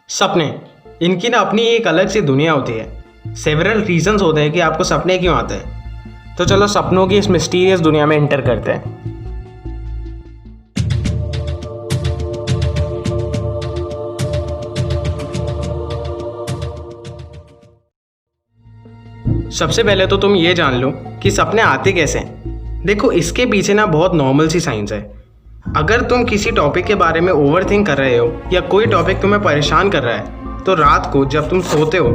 सपने, इनकी ना अपनी एक अलग सी दुनिया होती है। सेवरल रीजंस होते हैं कि आपको सपने क्यों आते हैं। तो चलो सपनों की इस मिस्टीरियस दुनिया में एंटर करते हैं। सबसे पहले तो तुम ये जान लो कि सपने आते कैसे हैं। देखो, इसके पीछे ना बहुत नॉर्मल सी साइंस है। अगर तुम किसी टॉपिक के बारे में ओवरथिंक कर रहे हो या कोई टॉपिक तुम्हें परेशान कर रहा है, तो रात को जब तुम सोते हो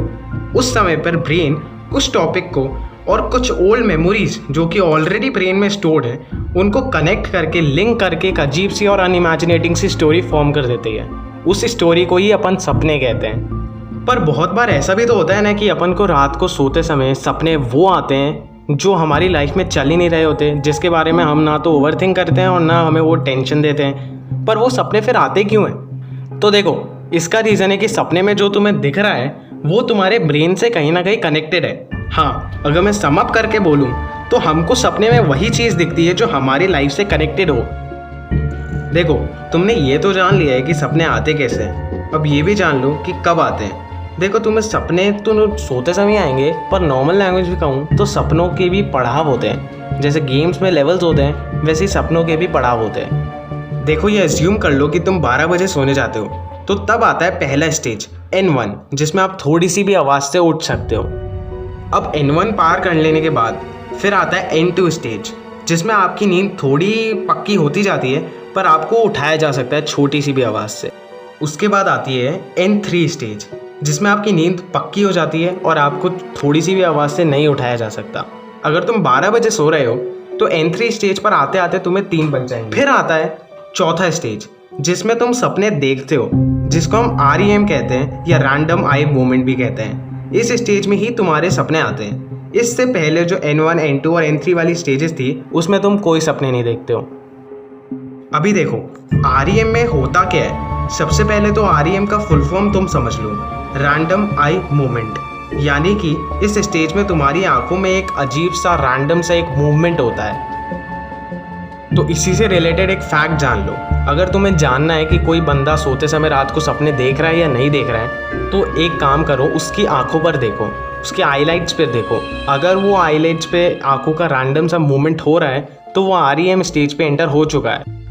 उस समय पर ब्रेन उस टॉपिक को और कुछ ओल्ड मेमोरीज जो कि ऑलरेडी ब्रेन में स्टोर्ड है उनको कनेक्ट करके लिंक करके एक अजीब सी और अनइमेजिनेटिंग सी स्टोरी फॉर्म कर देती है। उस स्टोरी को ही अपन सपने कहते हैं। पर बहुत बार ऐसा भी तो होता है ना कि अपन को रात को सोते समय सपने वो आते हैं जो हमारी लाइफ में चल ही नहीं रहे होते, जिसके बारे में हम ना तो ओवरथिंक करते हैं और ना हमें वो टेंशन देते हैं। पर वो सपने फिर आते क्यों हैं? तो देखो, इसका रीज़न है कि सपने में जो तुम्हें दिख रहा है वो तुम्हारे ब्रेन से कहीं ना कहीं कनेक्टेड है। हाँ, अगर मैं सम अप करके बोलूँ तो हमको सपने में वही चीज़ दिखती है जो हमारी लाइफ से कनेक्टेड हो। देखो, तुमने ये तो जान लिया है कि सपने आते कैसे हैं, अब ये भी जान लो कि कब आते हैं। देखो, तुम्हें सपने तो सोते समय आएंगे, पर नॉर्मल लैंग्वेज में कहूँ तो सपनों के भी पड़ाव होते हैं। जैसे गेम्स में लेवल्स होते हैं, वैसे ही सपनों के भी पड़ाव होते हैं। देखो, ये एज्यूम कर लो कि तुम 12 बजे सोने जाते हो, तो तब आता है पहला स्टेज N1, जिसमें आप थोड़ी सी भी आवाज़ से उठ सकते हो। अब N1 पार कर लेने के बाद फिर आता है N2 स्टेज, जिसमें आपकी नींद थोड़ी पक्की होती जाती है, पर आपको उठाया जा सकता है छोटी सी भी आवाज़ से। उसके बाद आती है N3 स्टेज, जिसमें आपकी नींद पक्की हो जाती है और आपको थोड़ी सी भी आवाज़ से नहीं उठाया जा सकता। अगर तुम 12 बजे सो रहे हो तो N3 स्टेज पर आते आते तुम्हें 3 बज जाएंगे। फिर आता है चौथा स्टेज, जिसमें तुम सपने देखते हो, जिसको हम REM कहते हैं या रैंडम आई मूवमेंट भी कहते हैं। इस स्टेज में ही तुम्हारे सपने आते हैं। इससे पहले जो N1, N2 और N3 वाली स्टेजेस थी उसमें तुम कोई सपने नहीं देखते हो। अभी देखो, REM में होता क्या है। सबसे पहले तो REM का फुल फॉर्म तुम समझ लो, रैंडम आई मूवमेंट, यानी कि इस स्टेज में तुम्हारी आंखों में एक अजीब सा रैंडम सा एक मूवमेंट होता है। तो इसी से रिलेटेड एक फैक्ट जान लो। अगर तुम्हें जानना है कि कोई बंदा सोते समय रात को सपने देख रहा है या नहीं देख रहा है, तो एक काम करो, उसकी आंखों पर देखो, उसके आईलाइट्स पे देखो। अगर वो आईलाइट्स पे आंखों का रैंडम सा मूवमेंट हो रहा है तो वो REM स्टेज पे एंटर हो चुका है।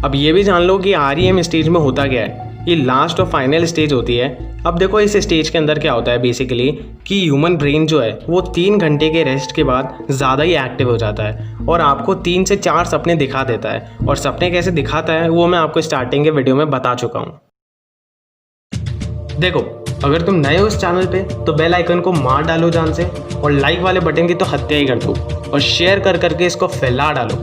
अब ये भी जान लो कि REM स्टेज में होता क्या है। ये लास्ट और फाइनल स्टेज होती है। अब देखो, इस स्टेज के अंदर क्या होता है बेसिकली कि ह्यूमन ब्रेन जो है वो 3 घंटे के रेस्ट के बाद ज़्यादा ही एक्टिव हो जाता है और आपको 3 से 4 सपने दिखा देता है। और सपने कैसे दिखाता है वो मैं आपको स्टार्टिंग के वीडियो में बता चुका हूँ। देखो, अगर तुम नए हो इस चैनल पे तो बेल आइकन को मार डालो जान से, और लाइक वाले बटन की तो हत्या ही कर दो, और शेयर कर करके इसको फैला डालो।